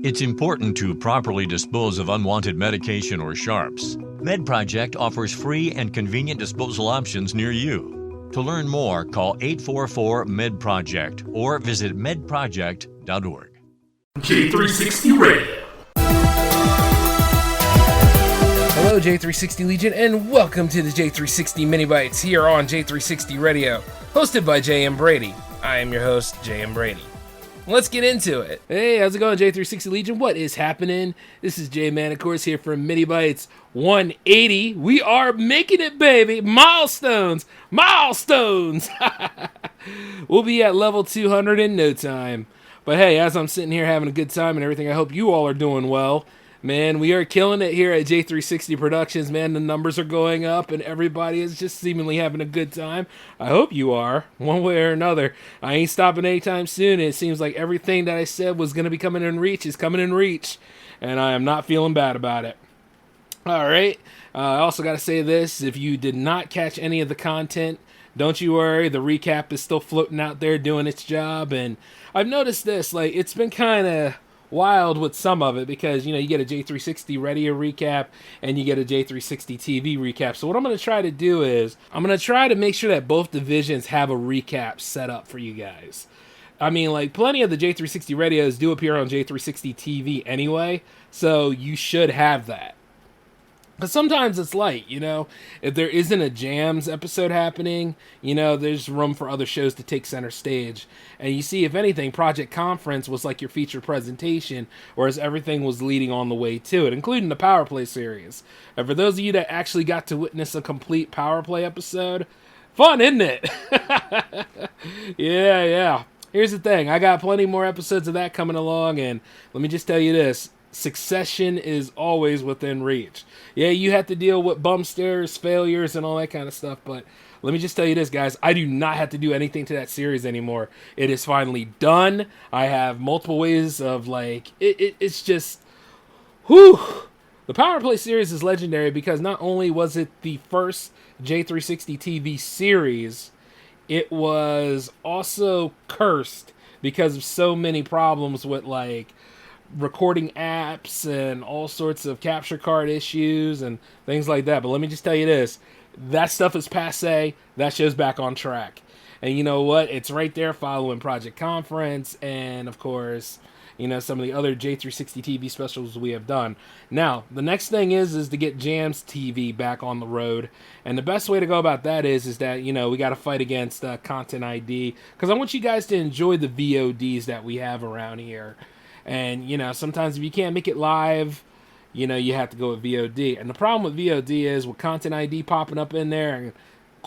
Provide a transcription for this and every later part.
It's important to properly dispose of unwanted medication or sharps. MedProject offers free and convenient disposal options near you. To learn more, call 844-MED-PROJECT or visit medproject.org. J360 Radio. Hello, J360 Legion, and welcome to the J360 Mini Bites here on J360 Radio, hosted by J.M. Brady. I am your host, J.M. Brady. Let's get into it. Hey, how's it going, J360 Legion? What is happening? This is J-Man, of course, here from Mini Bites 180. We are making it, baby. Milestones. We'll be at level 200 in no time. But hey, as I'm sitting here having a good time and everything, I hope you all are doing well. Man, we are killing it here at J360 Productions, man. The numbers are going up and everybody is just seemingly having a good time. I hope you are, one way or another. I ain't stopping anytime soon. It seems like everything that I said was going to be coming in reach is coming in reach, and I am not feeling bad about it. All right. I also got to say this. If you did not catch any of the content, don't you worry. The recap is still floating out there doing its job, and I've noticed this. Like, it's been kind of wild with some of it because, you know, you get a J360 radio recap and you get a J360 TV recap. So what I'm going to try to do is I'm going to try to make sure that both divisions have a recap set up for you guys. I mean, like, plenty of the J360 radios do appear on J360 TV anyway, so you should have that. But sometimes it's light, you know, if there isn't a Jams episode happening, you know, there's room for other shows to take center stage. And you see, if anything, Project Conference was like your feature presentation, whereas everything was leading on the way to it, including the Power Play series. And for those of you that actually got to witness a complete Power Play episode, fun, isn't it? Yeah. Here's the thing, I got plenty more episodes of that coming along, and let me just tell you this. Succession is always within reach. Yeah, you have to deal with bump stairs, failures, and all that kind of stuff, but let me just tell you this, guys. I do not have to do anything to that series anymore. It is finally done. I have multiple ways of, like, it's just, whew. The Power Play series is legendary because not only was it the first J360 TV series, it was also cursed because of so many problems with, like, recording apps and all sorts of capture card issues and things like that. But let me just tell you this, that stuff is passé. That show's back on track. And you know what? It's right there following Project Conference and, of course, you know, some of the other J360 TV specials we have done. Now, the next thing is to get Jams TV back on the road. And the best way to go about that is that, you know, we got to fight against Content ID because I want you guys to enjoy the VODs that we have around here. And, you know, sometimes if you can't make it live, you know, you have to go with VOD. And the problem with VOD is with Content ID popping up in there,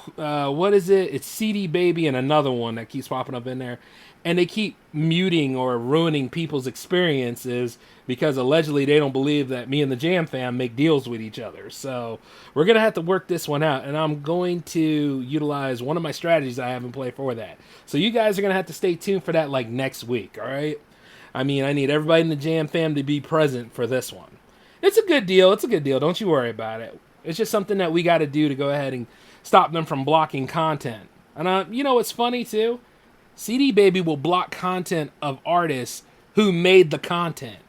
and what is it? It's CD Baby and another one that keeps popping up in there. And they keep muting or ruining people's experiences because allegedly they don't believe that me and the Jam fam make deals with each other. So we're going to have to work this one out. And I'm going to utilize one of my strategies I have in play for that. So you guys are going to have to stay tuned for that like next week, all right? I mean, I need everybody in the Jam fam to be present for this one. It's a good deal. Don't you worry about it. It's just something that we got to do to go ahead and stop them from blocking content. And you know what's funny, too? CD Baby will block content of artists who made the content.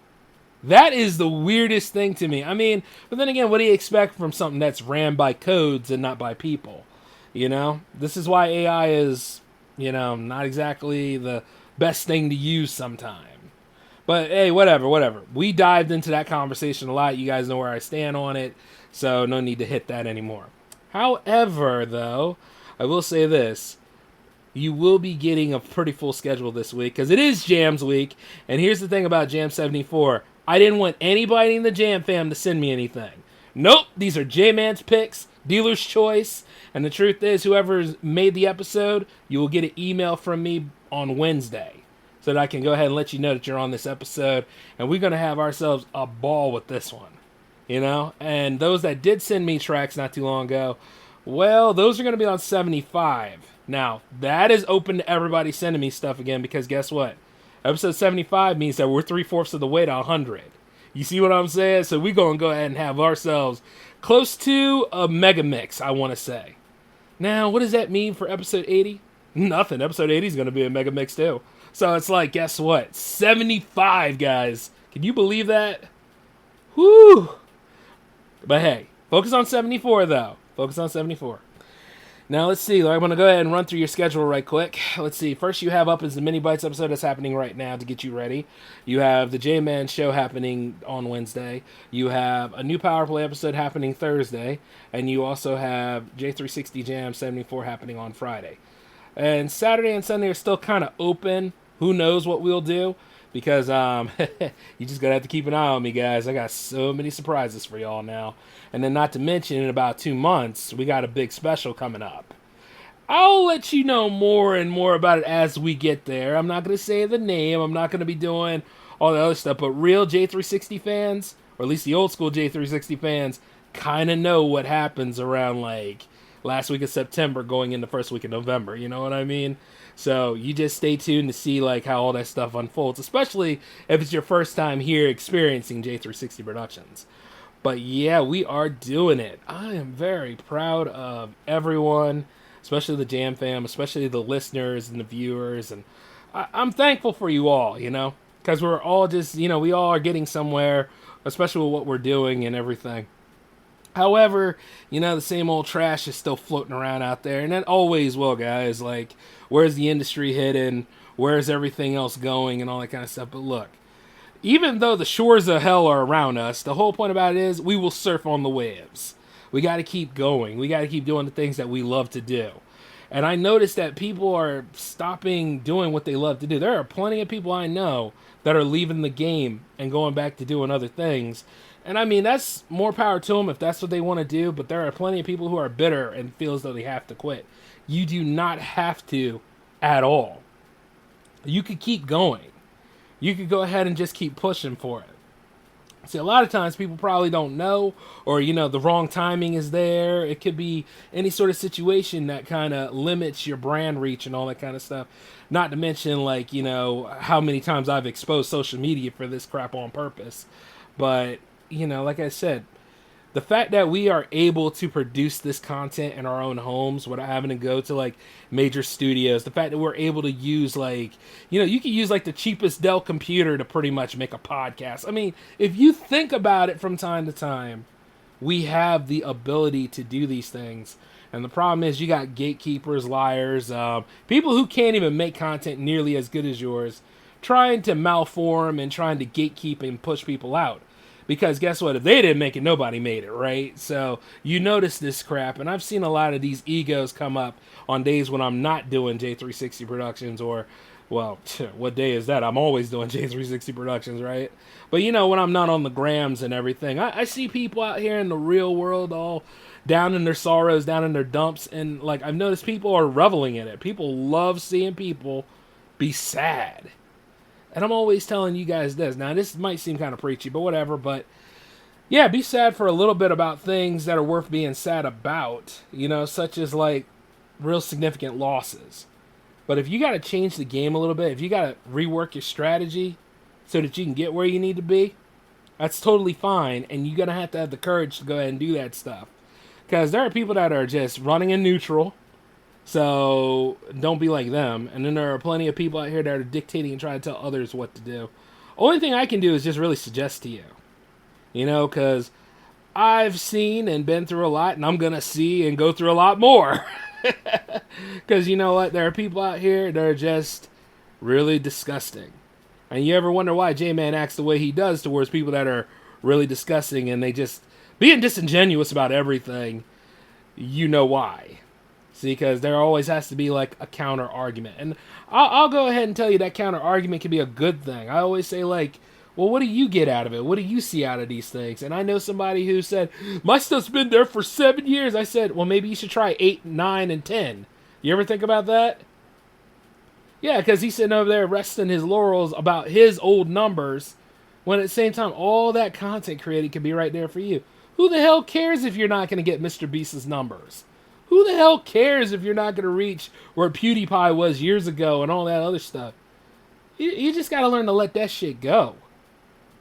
That is the weirdest thing to me. I mean, but then again, what do you expect from something that's ran by codes and not by people? You know? This is why AI is, you know, not exactly the best thing to use sometimes. But hey, whatever. We dived into that conversation a lot. You guys know where I stand on it, so no need to hit that anymore. However, though, I will say this. You will be getting a pretty full schedule this week because it is Jams week. And here's the thing about Jam 74. I didn't want anybody in the Jam fam to send me anything. Nope, these are J-Man's picks, dealer's choice. And the truth is, whoever's made the episode, you will get an email from me on Wednesday, so that I can go ahead and let you know that you're on this episode. And we're going to have ourselves a ball with this one, you know? And those that did send me tracks not too long ago, well, those are going to be on 75. Now, that is open to everybody sending me stuff again because guess what? Episode 75 means that we're 3/4 of the way to 100. You see what I'm saying? So we're going to go ahead and have ourselves close to a mega mix, I want to say. Now, what does that mean for episode 80? Nothing. Episode 80 is going to be a mega mix too. So it's like, guess what? 75, guys. Can you believe that? Whew. But hey, focus on 74, though. Focus on 74. Now, let's see. I'm going to go ahead and run through your schedule right quick. Let's see. First, you have up is the Mini Bites episode that's happening right now to get you ready. You have the J-Man show happening on Wednesday. You have a new Power Play episode happening Thursday. And you also have J360 Jam 74 happening on Friday. And Saturday and Sunday are still kind of open. Who knows what we'll do? Because you just gotta have to keep an eye on me, guys. I got so many surprises for y'all now. And then not to mention, in about 2 months, we got a big special coming up. I'll let you know more and more about it as we get there. I'm not going to say the name. I'm not going to be doing all the other stuff. But real J360 fans, or at least the old school J360 fans, kind of know what happens around, like, last week of September going into first week of November. You know what I mean? So you just stay tuned to see, like, how all that stuff unfolds, especially if it's your first time here experiencing J360 Productions. But yeah, we are doing it. I am very proud of everyone, especially the Jam fam, especially the listeners and the viewers. And I'm thankful for you all, you know, because we're all just, you know, we all are getting somewhere, especially with what we're doing and everything. However, you know, the same old trash is still floating around out there, and it always will, guys. Like, where's the industry hidden? Where's everything else going and all that kind of stuff? But look, even though the shores of hell are around us, the whole point about it is we will surf on the waves. We got to keep going. We got to keep doing the things that we love to do. And I noticed that people are stopping doing what they love to do. There are plenty of people I know that are leaving the game and going back to doing other things. And I mean, that's more power to them if that's what they want to do. But there are plenty of people who are bitter and feel as though they have to quit. You do not have to at all. You could keep going. You could go ahead and just keep pushing for it. See, a lot of times people probably don't know, or, you know, the wrong timing is there. It could be any sort of situation that kind of limits your brand reach and all that kind of stuff. Not to mention, like, you know, how many times I've exposed social media for this crap on purpose. But, you know, like I said, the fact that we are able to produce this content in our own homes without having to go to, like, major studios, the fact that we're able to use, like, you know, you can use, like, the cheapest Dell computer to pretty much make a podcast. I mean, if you think about it from time to time, we have the ability to do these things. And the problem is you got gatekeepers, liars, people who can't even make content nearly as good as yours, trying to malform and trying to gatekeep and push people out. Because guess what? If they didn't make it, nobody made it, right? So you notice this crap, and I've seen a lot of these egos come up on days when I'm not doing J360 Productions, or, well, what day is that? I'm always doing J360 Productions, right? But, you know, when I'm not on the grams and everything, I see people out here in the real world all down in their sorrows, down in their dumps, and, like, I've noticed people are reveling in it. People love seeing people be sad. And I'm always telling you guys this. Now, this might seem kind of preachy, but whatever. But, yeah, be sad for a little bit about things that are worth being sad about. You know, such as, like, real significant losses. But if you got to change the game a little bit, if you got to rework your strategy so that you can get where you need to be, that's totally fine. And you're going to have the courage to go ahead and do that stuff. Because there are people that are just running in neutral. So don't be like them. And then there are plenty of people out here that are dictating and trying to tell others what to do. Only thing I can do is just really suggest to you. You know, because I've seen and been through a lot, and I'm going to see and go through a lot more. Because you know what? There are people out here that are just really disgusting. And you ever wonder why J-Man acts the way he does towards people that are really disgusting and they just being disingenuous about everything? You know why. See, because there always has to be, like, a counter argument. And I'll go ahead and tell you that counter argument can be a good thing. I always say, like, well, what do you get out of it? What do you see out of these things? And I know somebody who said, my stuff's been there for 7 years. I said, well, maybe you should try 8, 9, and 10. You ever think about that? Yeah, because he's sitting over there resting his laurels about his old numbers, when at the same time, all that content created can be right there for you. Who the hell cares if you're not going to get Mr. Beast's numbers? Who the hell cares if you're not going to reach where PewDiePie was years ago and all that other stuff? You just got to learn to let that shit go.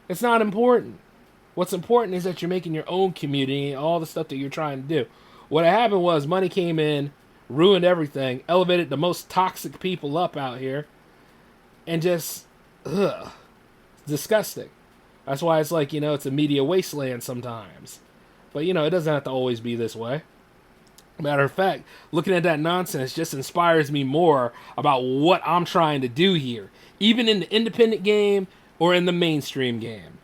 It's not important. What's important is that you're making your own community and all the stuff that you're trying to do. What happened was money came in, ruined everything, elevated the most toxic people up out here, and just, disgusting. That's why it's like, it's a media wasteland sometimes. But, it doesn't have to always be this way. Matter of fact, looking at that nonsense just inspires me more about what I'm trying to do here, even in the independent game or in the mainstream game.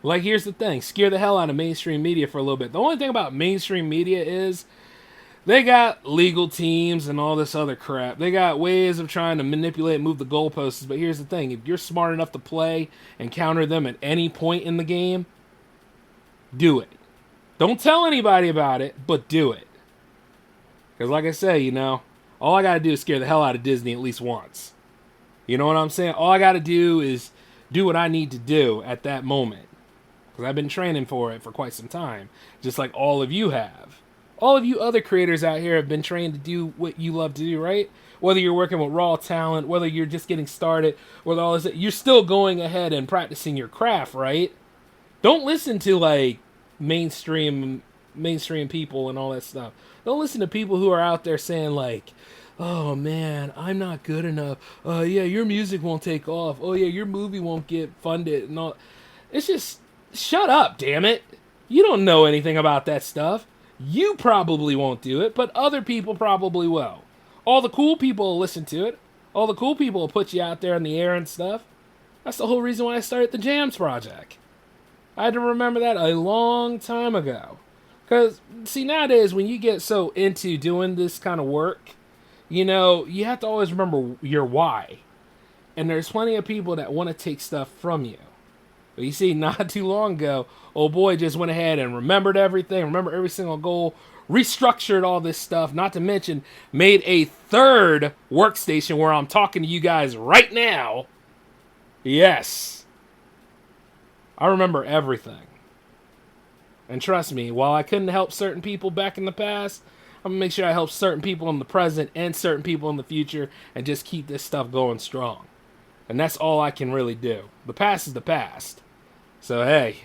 Like, here's the thing, scare the hell out of mainstream media for a little bit. The only thing about mainstream media is they got legal teams and all this other crap. They got ways of trying to manipulate and move the goalposts. But here's the thing, if you're smart enough to play and counter them at any point in the game, do it. Don't tell anybody about it, but do it. Because like I say, all I got to do is scare the hell out of Disney at least once. You know what I'm saying? All I got to do is do what I need to do at that moment. Because I've been training for it for quite some time. Just like all of you have. All of you other creators out here have been trained to do what you love to do, right? Whether you're working with raw talent, whether you're just getting started, whether all this, you're still going ahead and practicing your craft, right? Don't listen to like mainstream people and all that stuff. Don't listen to people who are out there saying like, oh man, I'm not good enough. Yeah, your music won't take off. Oh yeah, your movie won't get funded and all. It's just, shut up, damn it. You don't know anything about that stuff. You probably won't do it, but other people probably will. All the cool people will listen to it. All the cool people will put you out there in the air and stuff. That's the whole reason why I started the Jams Project. I had to remember that a long time ago. Because, see, nowadays, when you get so into doing this kind of work, you have to always remember your why. And there's plenty of people that want to take stuff from you. But you see, not too long ago, old boy just went ahead and remembered everything, remembered every single goal, restructured all this stuff, not to mention made a third workstation where I'm talking to you guys right now. Yes. I remember everything. And trust me, while I couldn't help certain people back in the past, I'm going to make sure I help certain people in the present and certain people in the future and just keep this stuff going strong. And that's all I can really do. The past is the past. So, hey,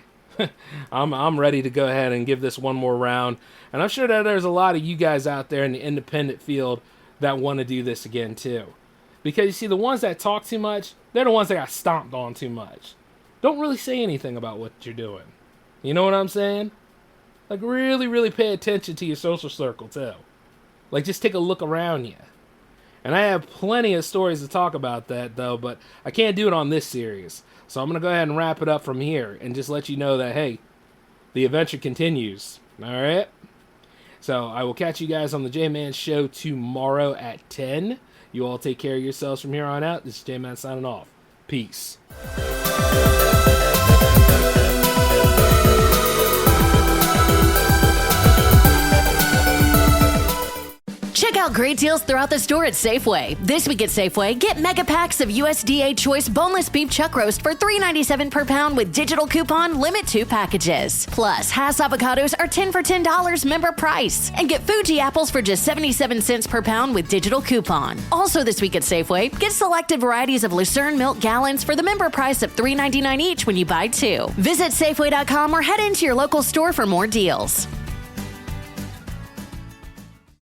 I'm ready to go ahead and give this one more round. And I'm sure that there's a lot of you guys out there in the independent field that want to do this again, too. Because, you see, the ones that talk too much, they're the ones that got stomped on too much. Don't really say anything about what you're doing. You know what I'm saying? Like, really, really pay attention to your social circle, too. Like, just take a look around you. And I have plenty of stories to talk about that, though, but I can't do it on this series. So I'm going to go ahead and wrap it up from here and just let you know that, hey, the adventure continues. All right? So I will catch you guys on the J-Man Show tomorrow at 10. You all take care of yourselves from here on out. This is J-Man signing off. Peace. Check out great deals throughout the store at Safeway. This week at Safeway, get mega packs of USDA Choice boneless beef chuck roast for $3.97 per pound with digital coupon, limit 2 packages. Plus, Hass avocados are 10 for $10 member price. And get Fuji apples for just 77 cents per pound with digital coupon. Also this week at Safeway, get selected varieties of Lucerne milk gallons for the member price of $3.99 each when you buy 2. Visit Safeway.com or head into your local store for more deals.